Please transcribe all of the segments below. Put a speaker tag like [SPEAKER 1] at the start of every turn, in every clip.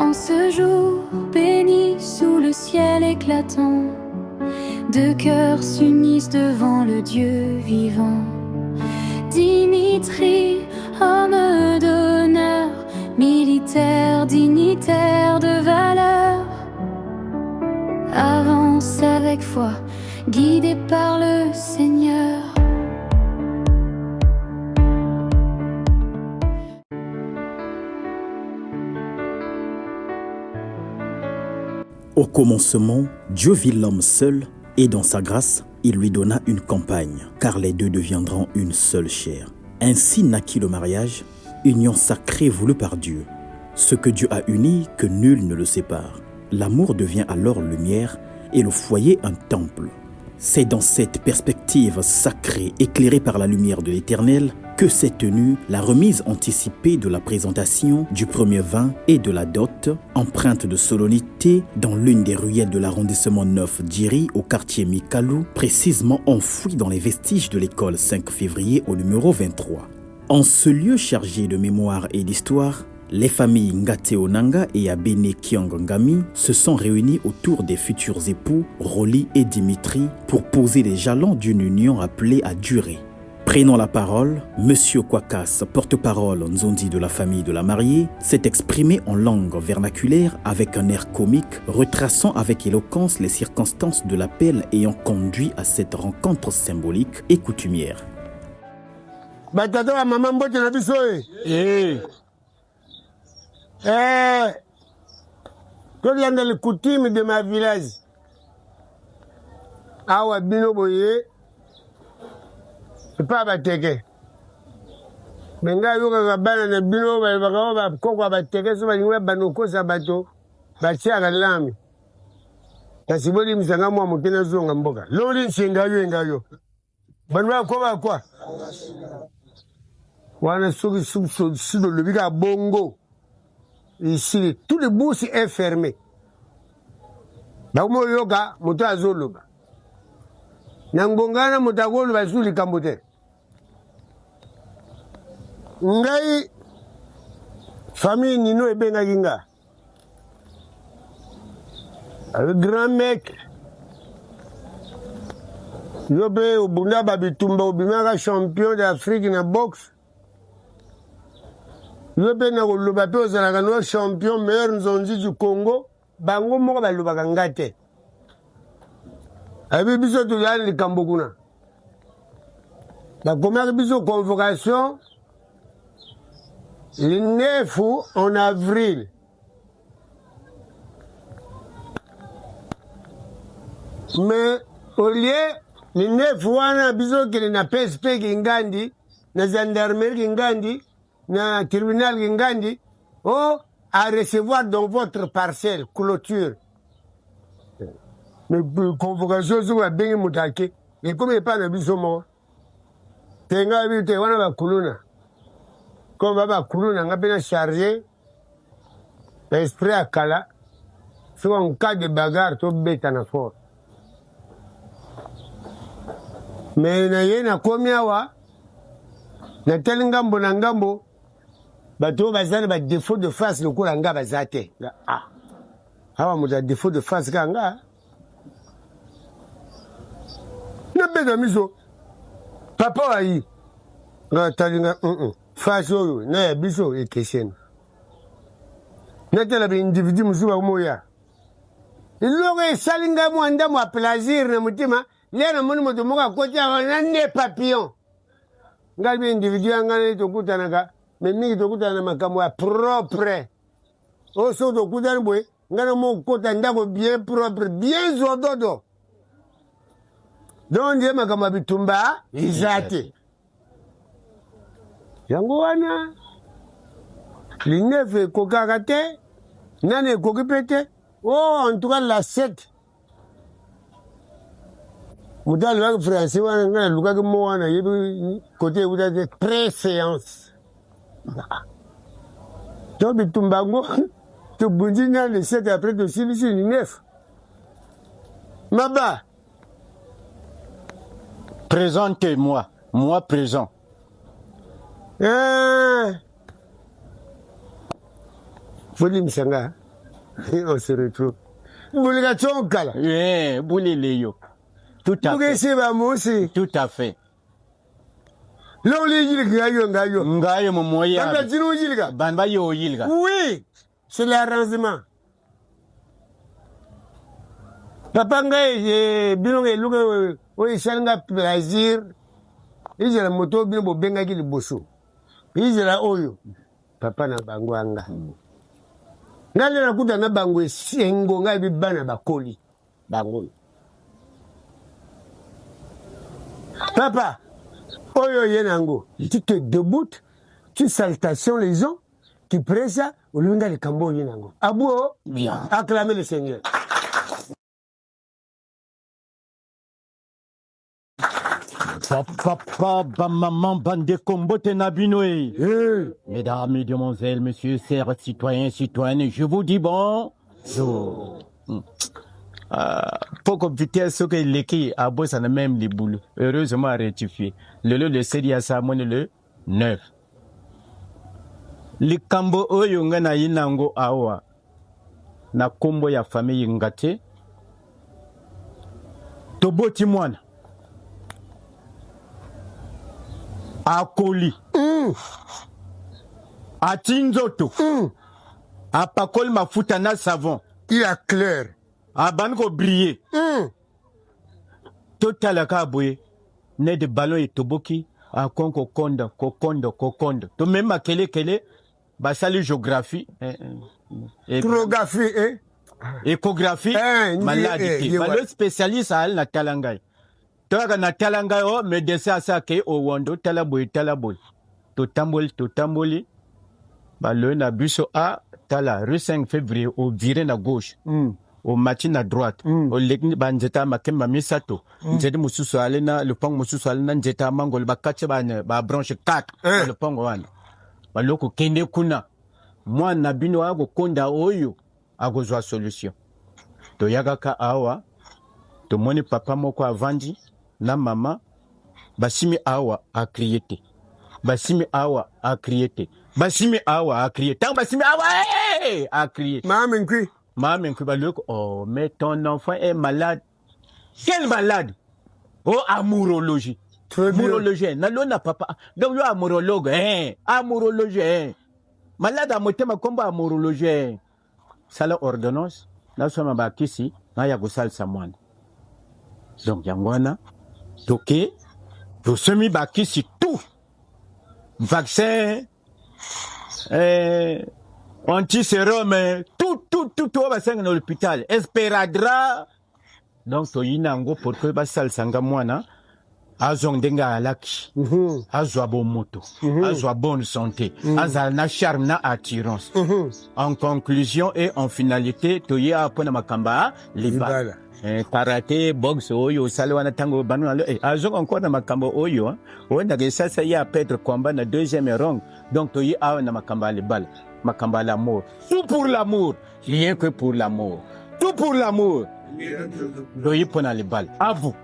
[SPEAKER 1] En ce jour béni sous le ciel éclatant, deux cœurs s'unissent devant le Dieu vivant. Dimitri, homme d'honneur, militaire, dignitaire de valeur, avance avec foi, guidé par le Seigneur.
[SPEAKER 2] Au commencement, Dieu vit l'homme seul et dans sa grâce, il lui donna une compagne, car les deux deviendront une seule chair. Ainsi naquit le mariage, union sacrée voulue par Dieu. Ce que Dieu a uni, que nul ne le sépare. L'amour devient alors lumière et le foyer un temple. C'est dans cette perspective sacrée, éclairée par la lumière de l'Éternel, que s'est tenue la remise anticipée de la présentation du premier vin et de la dot, empreinte de solennité dans l'une des ruelles de l'arrondissement 9 d'Iri au quartier Mikalou, précisément enfoui dans les vestiges de l'école 5 février au numéro 23. En ce lieu chargé de mémoire et d'histoire, les familles Ngateo Nanga et Abene Kiangangami se sont réunies autour des futurs époux, Rolly et Dimitri, pour poser les jalons d'une union appelée à durer. Prenant la parole, Monsieur Kwakas, porte-parole Nzondi de la famille de la mariée, s'est exprimé en langue vernaculaire avec un air comique, retraçant avec éloquence les circonstances de l'appel ayant conduit à cette rencontre symbolique et coutumière.
[SPEAKER 3] Tout dans les coutumes de ma village. Awa bino boye, c'est pas bateke. Mais nga yoka kabana na bino ba kokwa bateke so ba ngwa banoko sa bato ba tia lami. Kasi boli msanga mwa mukena zonga mboka. Loli nsinga yo. Banwa ko ba kwa. Wana suki sudo le bika bongo. Ici, tout le bourse est fermé. Nakumo yoga, moto azoloba. Nangongana motagolo basuli kambote. Ngai, famille Nino ebenga ginga. Le grand mec. Yobe obunda babitumba obimaka champion d'Afrique na boxe. Yo pe na koloba pe ozalaka no champion meilleur nzonzi du Congo bango moko balobaka nga te abi biso tozali likambo kuna bakomaki biso convocation le 9 en avril mais au lieu le 9 wana biso kele na PSP kingandi na gendarmerie kingandi na tribunal Ngandi, à recevoir dans votre parcelle, clôture. Mais convocation, c'est un bien moutake. Et comme il n'y a pas de bisomo, tenga vite, on a kuluna. Comme on va kuluna, on a bien chargé, l'esprit à Kala, sur un cas de bagarre, tout bête en fort. Mais il y a combien wa, na tel ngambo na ngambo, bato bazana ba défaut de face le kola nga bazate hawa muda défaut de face kanga na bega miso papa wayi nga talinga face oyo na ya biso e question na tela be individu musuba moya iloko esalinga mwanda mwa plaisir na mutima lena moni moto moka kota na ne papillon ngali individu ngane to kutanaka mais mingi tokuta na makambo ya propre oso tokuta ni boye ngana mo kota ndako bien propre bien zododo donc ndiye makambo ya bitumba izate yango wana linefe kokaka te nane ekoki pe te en tout cas la 7 moto alobaki français wana ngana lukaki mo wana yebi kote ekuta te pré-séance donc bitumbango to bundina le 7 après de silisi ni 9 maba
[SPEAKER 4] présentez-moi moi présent
[SPEAKER 3] Foli misanga On se retrouve. Boulgation kala.
[SPEAKER 4] Eh, Bouleleyo. Tout à fait.
[SPEAKER 3] C'est pas moi aussi.
[SPEAKER 4] Tout à fait.
[SPEAKER 3] Là, on dit que ngayo.
[SPEAKER 4] Ngayo momoya.
[SPEAKER 3] Bamba dino yilga.
[SPEAKER 4] Banba yo yilga.
[SPEAKER 3] Oui, c'est l'arrangement. Papa ngai bino ngai luka o shanga plaisir. Ijela moto bino bo benga ki liboso. Ijela oyo. Papa na bango anga. Ngale na kuta na bango sengo ngai bibana bakoli. Bango. Papa, oyo yenango, tu te deboutes, tu salutations les gens, tu prêches ça, au lieu de cambo yenango. Abou,
[SPEAKER 4] Bien.
[SPEAKER 3] acclamez le Seigneur.
[SPEAKER 4] Papa, maman, bande combote nabinoé. Mesdames, mesdemoiselles, messieurs, chers citoyens, citoyennes, je vous dis bonjour. Pour vitesse que l'équipe a bossé dans même les boules. Heureusement rectifié. Le série à ça, le 9. Les cambo oyo ngana yinango awa. Na kombo ya famille ngate. Toboti mwana. Akoli. Atinzoto. Apakol mafuta na savon.
[SPEAKER 3] Il a clair.
[SPEAKER 4] Abanko briller. Total akaboye. Ne de ballon et toboki. A konko kondo. To même à kele. Basali géographie.
[SPEAKER 3] Échographie,
[SPEAKER 4] Échographie. Maladie. Le spécialiste à la talangay. Toga na talangay o médecin asake o wondo talaboy. To tamboli. Le na buso a tala rue 5 février au viré na gauche. Au matin à droite, au legni banjeta makemba misato, nzedi mususu alena le pont mususu alena njeta mangol bakache ba branche 4 le pont wana. Baloko kende kuna moi na bino ago konda oyo ago zwa solution. To yagaka awa to moni papa moko avandi na mama basimi awa a crier. Basimi awa a crier. Tant basimi awa a crier. Maman, oh, mais ton enfant est malade. Quel malade? Oh, amourologie. Amourologie. N'a papa. Donc, yo amourologue, amourologie, Malade à moté ma combat amourologie, Ça la ordonnance. N'a sommes ba kisi, na ya go sal samwan. Donc, yangwana. Toké. To semi ba kisi tout. Vaccin. Anti-sérum, tout va s'en dans l'hôpital. Esperadra. Donc, to yinango pour que basal sanga mwana. Azong denga alaki. Azwa bon moto. Azwa bonne santé. Azal na charme na attirance. En conclusion et en finalité, to yi apona makamba libala. Karaté, boxe, oyo, salwana tango banu. Azong encore na makamba oyo. Wenda ke sasa ya perdre combat na deuxième round. Donc, to yi awa na makamba libala. Makamba l'amour. Tout pour l'amour. Rien que pour l'amour. Tout pour l'amour. Doyi pona les balles. À vous.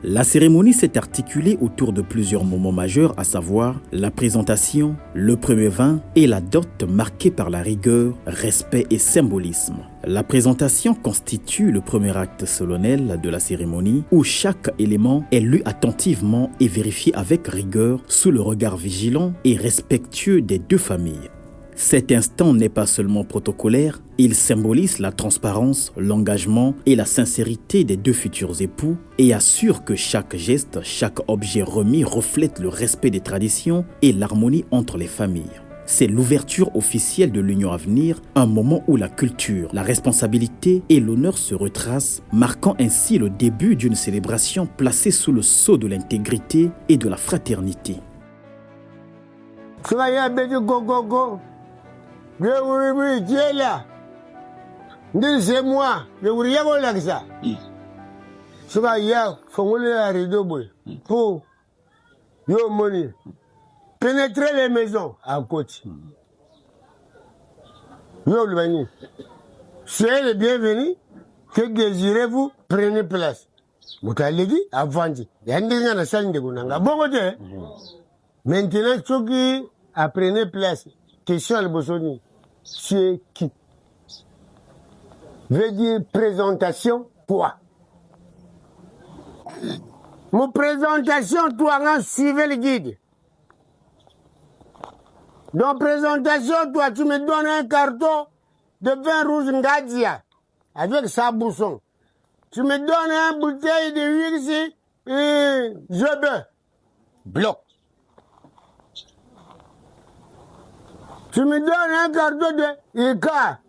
[SPEAKER 2] La cérémonie s'est articulée autour de plusieurs moments majeurs, à savoir la présentation, le premier vin et la dot marquée par la rigueur, respect et symbolisme. La présentation constitue le premier acte solennel de la cérémonie où chaque élément est lu attentivement et vérifié avec rigueur sous le regard vigilant et respectueux des deux familles. Cet instant n'est pas seulement protocolaire, il symbolise la transparence, l'engagement et la sincérité des deux futurs époux et assure que chaque geste, chaque objet remis reflète le respect des traditions et l'harmonie entre les familles. C'est l'ouverture officielle de l'union à venir, un moment où la culture, la responsabilité et l'honneur se retracent, marquant ainsi le début d'une célébration placée sous le sceau de l'intégrité et de la fraternité.
[SPEAKER 3] C'est moi, je vous regarde là que ça. Ce va y a, faut la rideau pour yo money. Pénétrer les maisons à côté. Yo le bani. Soyez les bienvenus. Que désirez-vous? Prenez place. Vous allez dit avant dit. Il y a une dernière salle de Gunanga. Bon côté. Maintenant, ceux qui apprenaient place, question le Bossoni. tu es qui? Veut dire présentation, toi. Mon présentation, toi, hein, suivez le guide. Dans présentation, toi, tu me donnes un carton de vin rouge Ngadia avec sa bousson. Tu me donnes une bouteille de huile et je beurre.
[SPEAKER 4] Bloc.
[SPEAKER 3] Tu me donnes un carton de Eka.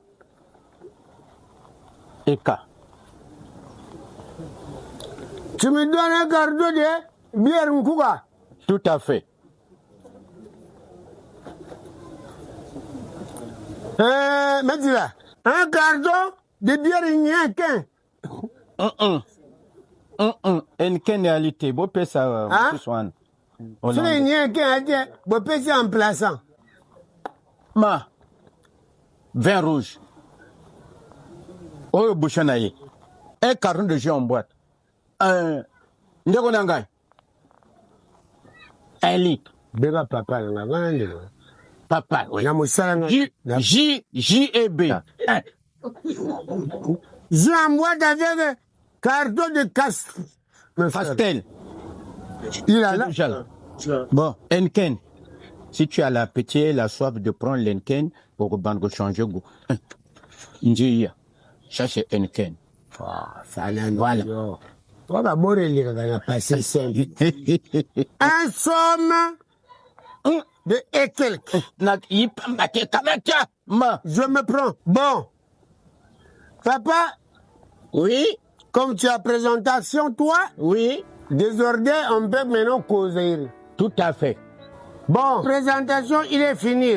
[SPEAKER 4] Eka.
[SPEAKER 3] Tu me donnes un carton de bière Nkouka.
[SPEAKER 4] Tout à fait.
[SPEAKER 3] Mais dis là, un carton de bière Nyankin.
[SPEAKER 4] Enken réalité, beau pèse ça.
[SPEAKER 3] Hein? C'est le Nyankin, beau pèse en plaçant.
[SPEAKER 4] Ma, vin rouge. Oh, bouchonaye. Un carton de jus en boîte. Ndegonangay. 1 litre.
[SPEAKER 3] Béba papa,
[SPEAKER 4] Papa, oui. J et B.
[SPEAKER 3] J'ai en boîte avec carton de
[SPEAKER 4] Pastel.
[SPEAKER 3] Il a là.
[SPEAKER 4] Bon, Enken. Si tu as l'appétit et la soif de prendre l'Enken pour changer goût. Njia. Ça, c'est Enken.
[SPEAKER 3] Voilà. On va mourir, on va passer simple. Un somme de et quelques. Je me prends. Bon. Papa.
[SPEAKER 4] Oui.
[SPEAKER 3] Comme tu as présentation, toi.
[SPEAKER 4] Oui.
[SPEAKER 3] Désormais, on peut maintenant causer.
[SPEAKER 4] Tout à fait.
[SPEAKER 3] Bon. Présentation, il est fini.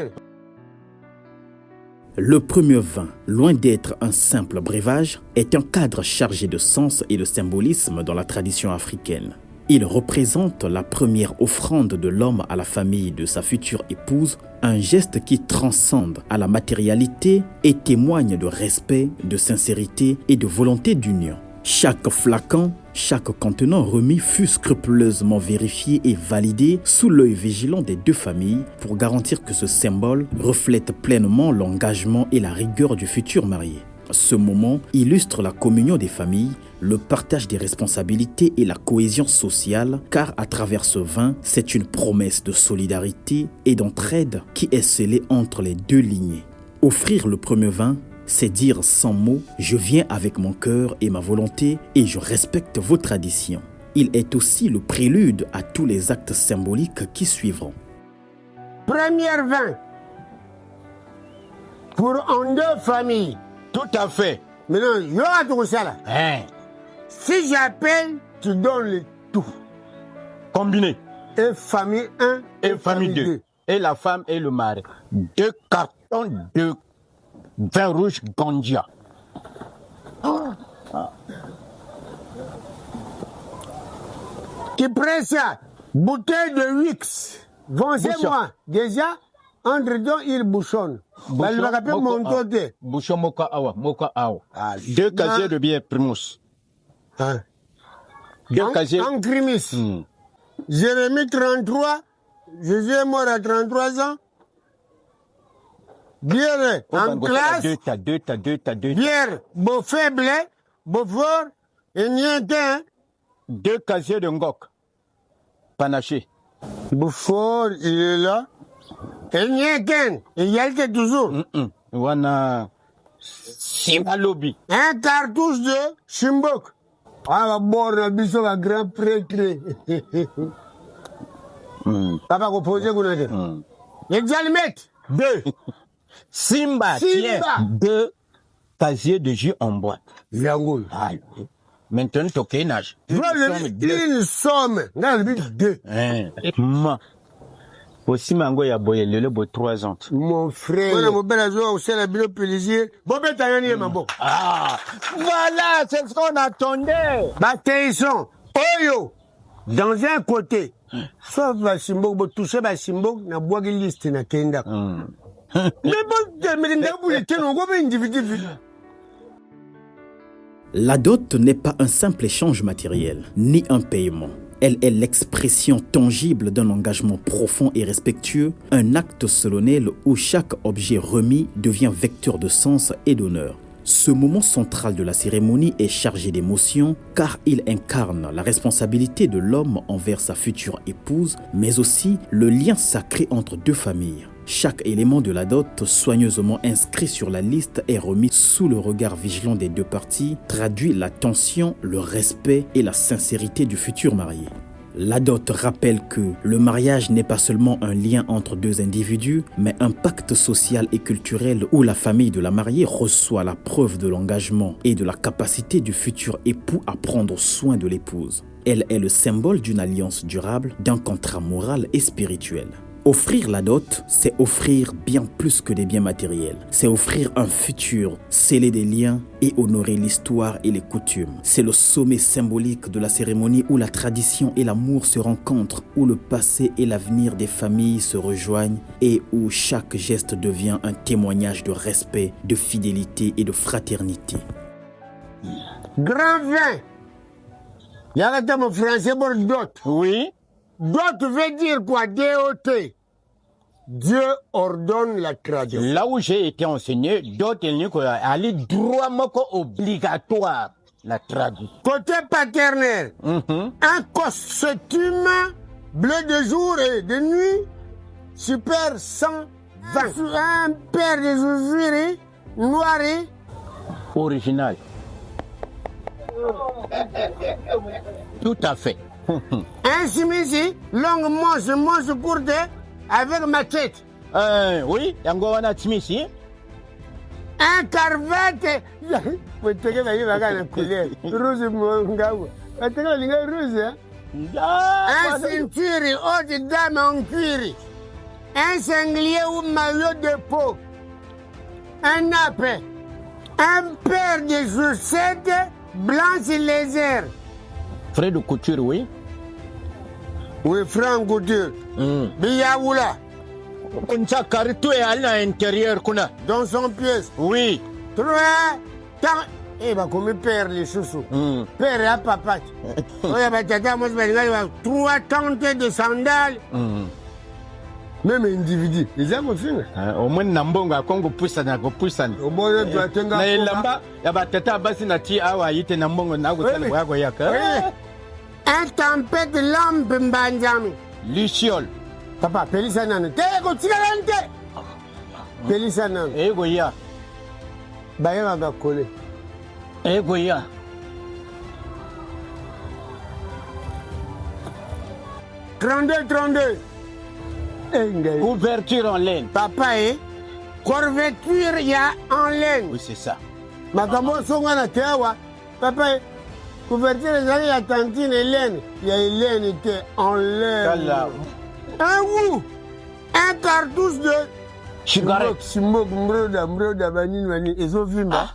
[SPEAKER 2] Le premier vin, loin d'être un simple breuvage, est un cadre chargé de sens et de symbolisme dans la tradition africaine. Il représente la première offrande de l'homme à la famille de sa future épouse, un geste qui transcende à la matérialité et témoigne de respect, de sincérité et de volonté d'union. Chaque flacon, chaque contenant remis fut scrupuleusement vérifié et validé sous l'œil vigilant des deux familles pour garantir que ce symbole reflète pleinement l'engagement et la rigueur du futur marié. Ce moment illustre la communion des familles, le partage des responsabilités et la cohésion sociale, car à travers ce vin, c'est une promesse de solidarité et d'entraide qui est scellée entre les deux lignées. Offrir le premier vin, c'est dire sans mots, je viens avec mon cœur et ma volonté et je respecte vos traditions. Il est aussi le prélude à tous les actes symboliques qui suivront.
[SPEAKER 3] Premier vin pour en deux familles.
[SPEAKER 4] Tout à fait.
[SPEAKER 3] Maintenant, il y aura tout ça là. Si j'appelle, tu donnes le tout.
[SPEAKER 4] Combiné.
[SPEAKER 3] Et famille 1
[SPEAKER 4] et famille 2. Et la femme et le mari. 2 cartons de vin rouge Gandia.
[SPEAKER 3] Qui prend ça? Bouteille de Wix. Vendez-moi. Déjà, entre deux, il bouchonne.
[SPEAKER 4] Bouchon moka awa. 2 casiers de bière Primus. 2 casiers.
[SPEAKER 3] En Grimis. Jérémie 33. Jésus est mort à 33 ans. Bière en classe.
[SPEAKER 4] T'as deux.
[SPEAKER 3] Bière, beau faible, beau fort, et niente.
[SPEAKER 4] 2 casiers de Ngok. Panaché.
[SPEAKER 3] Beau fort, il est là. Et niente. Il y a le toujours.
[SPEAKER 4] Wana. Simalobi.
[SPEAKER 3] Un cartouche de Chimbok. Ah, bon, on a vu ça, un grand prêtre. Papa, vous posez, vous l'avez. Et déjà le mettre. 2.
[SPEAKER 4] Simba, tiens, 2 casiers de jus en boîte.
[SPEAKER 3] Yangoul.
[SPEAKER 4] Maintenant, tu as quel âge?
[SPEAKER 3] Une somme. Non, 2.
[SPEAKER 4] Aussi, mango ya boye le bo 3 ans.
[SPEAKER 3] Mon frère. On a belle joie au ciel à bio plaisir. Bon, ben, t'as gagné, ma bon.
[SPEAKER 4] Voilà, c'est ce qu'on attendait.
[SPEAKER 3] Bataillon. Oyo. Dans un côté. Soit va Simbok, bo toucher ba Simbok, na bois liste na kenda. Mais bon, mais vous êtes un individu.
[SPEAKER 2] La dot n'est pas un simple échange matériel, ni un paiement. Elle est l'expression tangible d'un engagement profond et respectueux, un acte solennel où chaque objet remis devient vecteur de sens et d'honneur. Ce moment central de la cérémonie est chargé d'émotions car il incarne la responsabilité de l'homme envers sa future épouse, mais aussi le lien sacré entre deux familles. Chaque élément de la dot, soigneusement inscrit sur la liste, est remis sous le regard vigilant des deux parties, traduit l'attention, le respect et la sincérité du futur marié. La dot rappelle que le mariage n'est pas seulement un lien entre deux individus, mais un pacte social et culturel où la famille de la mariée reçoit la preuve de l'engagement et de la capacité du futur époux à prendre soin de l'épouse. Elle est le symbole d'une alliance durable, d'un contrat moral et spirituel. Offrir la dot, c'est offrir bien plus que des biens matériels. C'est offrir un futur, sceller des liens et honorer l'histoire et les coutumes. C'est le sommet symbolique de la cérémonie où la tradition et l'amour se rencontrent, où le passé et l'avenir des familles se rejoignent et où chaque geste devient un témoignage de respect, de fidélité et de fraternité.
[SPEAKER 3] Grand vin. Y'a mon français pour dot.
[SPEAKER 4] Oui.
[SPEAKER 3] Dot veut dire quoi? DOT. Dieu ordonne la tradition.
[SPEAKER 4] Là où j'ai été enseigné, dot elle est droit obligatoire la tradition.
[SPEAKER 3] Côté paternel, un costume bleu de jour et de nuit, super 120. Un paire de chaussures noires.
[SPEAKER 4] Original. Tout à fait.
[SPEAKER 3] Un chemise longue manche courte avec ma tête.
[SPEAKER 4] Oui, Yangowana Timisi.
[SPEAKER 3] Un cravate. Vous tenez la couleur. Rose Mongao. Vous tenez la rose. Un ceinture haute dame en cuir. Un sanglier ou maillot de peau. Un nappe. Un paire de chaussettes blanches légères.
[SPEAKER 4] Frais de couture, oui.
[SPEAKER 3] Oui, franc couture. Biyaoula.
[SPEAKER 4] Kuncha Karitou est allé à l'intérieur, Kuna.
[SPEAKER 3] Dans son pièce.
[SPEAKER 4] Oui.
[SPEAKER 3] Trois temps. Eh bien, comme père les chouchous. Père à papa. Oui, moi, je 3 tentes de sandales. Même individu. Les gens aussi.
[SPEAKER 4] Au moins, Nambonga, Congo Poussana, Poussana.
[SPEAKER 3] Au moins, tu as tenga.
[SPEAKER 4] Mais là-bas, il y a Tata Bassinati, Awa, Yite Nambongo, Nagotan, Wagoyaka.
[SPEAKER 3] Un tempête lampe Mbanjami.
[SPEAKER 4] Luciole.
[SPEAKER 3] Papa, Pélissanan. Tego, Tigalante. Pélissanan.
[SPEAKER 4] Egoya.
[SPEAKER 3] Bayama va coller.
[SPEAKER 4] Egoya.
[SPEAKER 3] Trente-deux.
[SPEAKER 4] Couverture en laine.
[SPEAKER 3] Papa, couverture, il y a en laine.
[SPEAKER 4] Oui, c'est ça.
[SPEAKER 3] Makamo Songana Teawa. Papa, couverture, il y a tantine et laine. Il y a laine qui est en laine. Un goût. Un cartouche de
[SPEAKER 4] cigarette.
[SPEAKER 3] Simok, Mbroda, Banin, Ezofimba.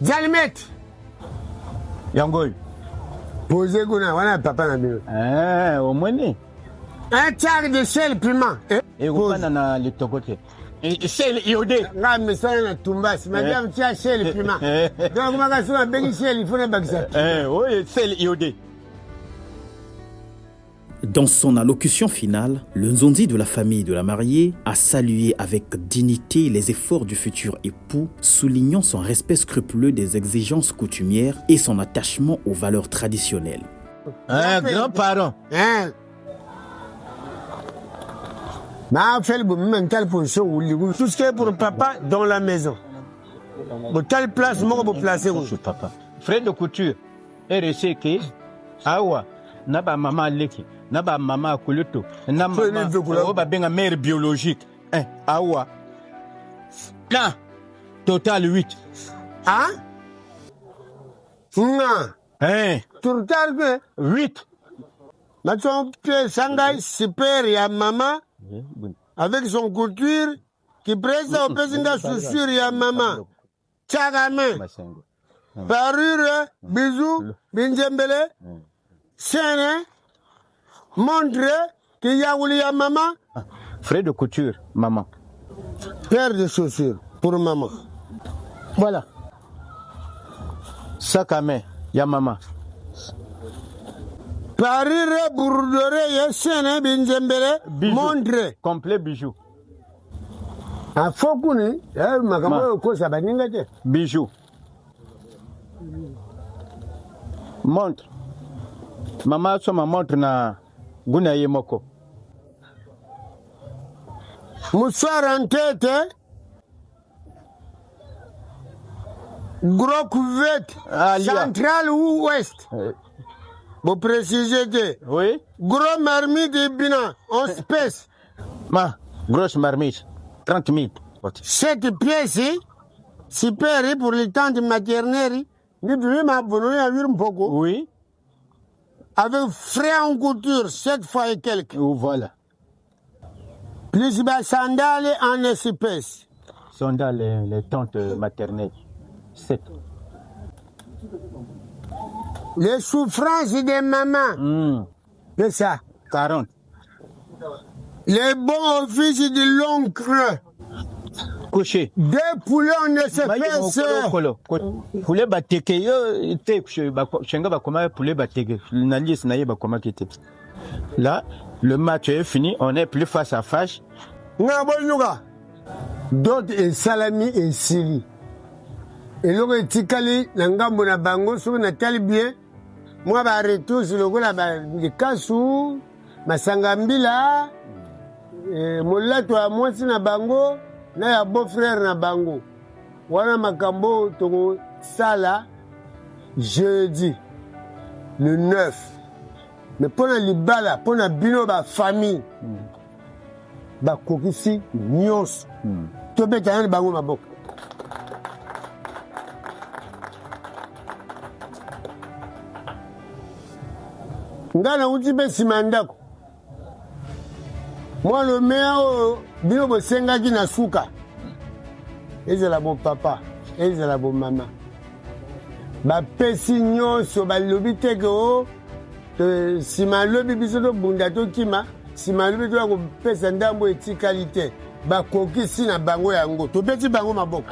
[SPEAKER 3] Jalmet.
[SPEAKER 4] Yangoy.
[SPEAKER 3] Posez Guna, voilà papa Nabino.
[SPEAKER 4] Au moins.
[SPEAKER 3] Un tiers de sel piment.
[SPEAKER 4] Et vous prenez dans le tocoté. Sel iodé.
[SPEAKER 3] Là, mais ça, on a tombé. Madame, tiens, sel piment. Donc, on va faire un béni sel, il faut un baguette.
[SPEAKER 4] Oui, sel iodé.
[SPEAKER 2] Dans son allocution finale, le Nzondi de la famille de la mariée a salué avec dignité les efforts du futur époux, soulignant son respect scrupuleux des exigences coutumières et son attachement aux valeurs traditionnelles.
[SPEAKER 4] Grand-parent.
[SPEAKER 3] Ma fait le mental position où tout ce qui est pour papa dans la maison. Pour telle place, moi, pour placer où
[SPEAKER 4] papa. Frère de couture, RSK, Awa, Naba Mama Leki. Naba mama kuluto na mama oba benga mère biologique awa na total 8
[SPEAKER 3] hein non total que
[SPEAKER 4] 8
[SPEAKER 3] maintenant Shanghai super ya maman avec son couture qui presse au pesinga chaussure ya maman tchagame parure bisous binjembele sene montre qu'il y a William maman.
[SPEAKER 4] Frais de couture, maman.
[SPEAKER 3] Paire de chaussures pour maman.
[SPEAKER 4] Voilà. Sac à main, il y a maman.
[SPEAKER 3] Parire bourdore yesene binzembele montre.
[SPEAKER 4] Complet bijou.
[SPEAKER 3] A fokuni, makambo ko sabaninga te.
[SPEAKER 4] Bijou. Montre. Mama so ma montre na guna yemoko.
[SPEAKER 3] Moussard en tête. Gros cuvette. Central ou ouest? Vous précisez.
[SPEAKER 4] Oui.
[SPEAKER 3] Gros marmite et bina, en espèce.
[SPEAKER 4] Grosse marmite, 30 000.
[SPEAKER 3] Cette pièce, super pour les tantes maternelles.
[SPEAKER 4] Oui.
[SPEAKER 3] Avec frais en couture, 7 fois et quelques.
[SPEAKER 4] Voilà.
[SPEAKER 3] Plus bas sandales en espèce.
[SPEAKER 4] Sandales, les tantes maternelles. 7.
[SPEAKER 3] Les souffrances des mamans. C'est ça.
[SPEAKER 4] 40.
[SPEAKER 3] Les bons offices de l'oncle.
[SPEAKER 4] Couché.
[SPEAKER 3] 2 poulets en espèce.
[SPEAKER 4] Poulet bateke yo te chenga ba koma poulet bateke na liste na yeba koma kete. Là, le match est fini, on est plus face à face.
[SPEAKER 3] D'autres et salami et sili. Et l'autre tikali nangambo na bango sur na tali bien. Moi ba retour sur le gola ba kasu masangambila molato a mwasi na bango na ya beau frère na bango. Wana makambo to sala jeudi le 9. Mais pour la libala, pour la bino ba famille. Ba kokisi nyos. To beta na bango maboko. Ngana uti be simandako. Moi le meilleur bino bo senga ki na suka. Ezala bon papa, ezala bon maman. Ba pesi nyonso ba lobi teko si ma lobi biso to bunda to kima, si ma lobi to ko pesa ndambo etikalité, ba kokisi na bango yango. To beti bango maboko.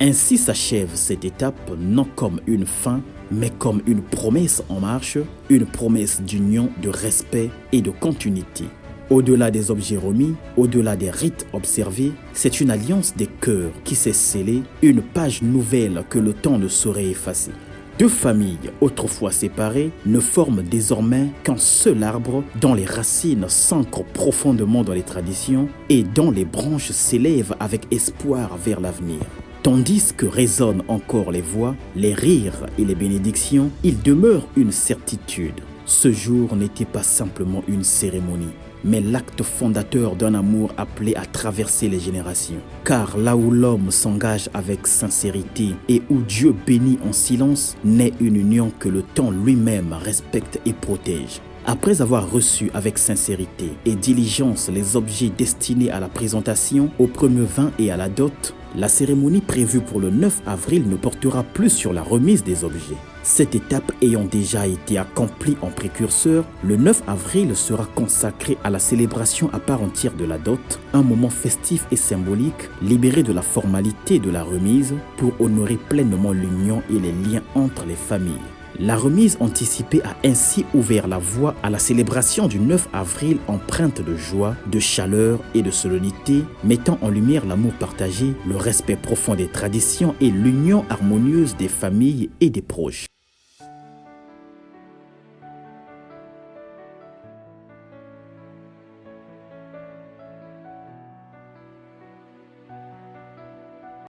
[SPEAKER 2] Ainsi s'achève cette étape non comme une fin, mais comme une promesse en marche, une promesse d'union, de respect et de continuité. Au-delà des objets remis, au-delà des rites observés, c'est une alliance des cœurs qui s'est scellée, une page nouvelle que le temps ne saurait effacer. 2 familles autrefois séparées ne forment désormais qu'un seul arbre dont les racines s'ancrent profondément dans les traditions et dont les branches s'élèvent avec espoir vers l'avenir. Tandis que résonnent encore les voix, les rires et les bénédictions, il demeure une certitude. Ce jour n'était pas simplement une cérémonie, mais l'acte fondateur d'un amour appelé à traverser les générations. Car là où l'homme s'engage avec sincérité et où Dieu bénit en silence, naît une union que le temps lui-même respecte et protège. Après avoir reçu avec sincérité et diligence les objets destinés à la présentation, au premier vin et à la dot, la cérémonie prévue pour le 9 avril ne portera plus sur la remise des objets. Cette étape ayant déjà été accomplie en précurseur, le 9 avril sera consacré à la célébration à part entière de la dot, un moment festif et symbolique, libéré de la formalité de la remise pour honorer pleinement l'union et les liens entre les familles. La remise anticipée a ainsi ouvert la voie à la célébration du 9 avril empreinte de joie, de chaleur et de solennité, mettant en lumière l'amour partagé, le respect profond des traditions et l'union harmonieuse des familles et des proches.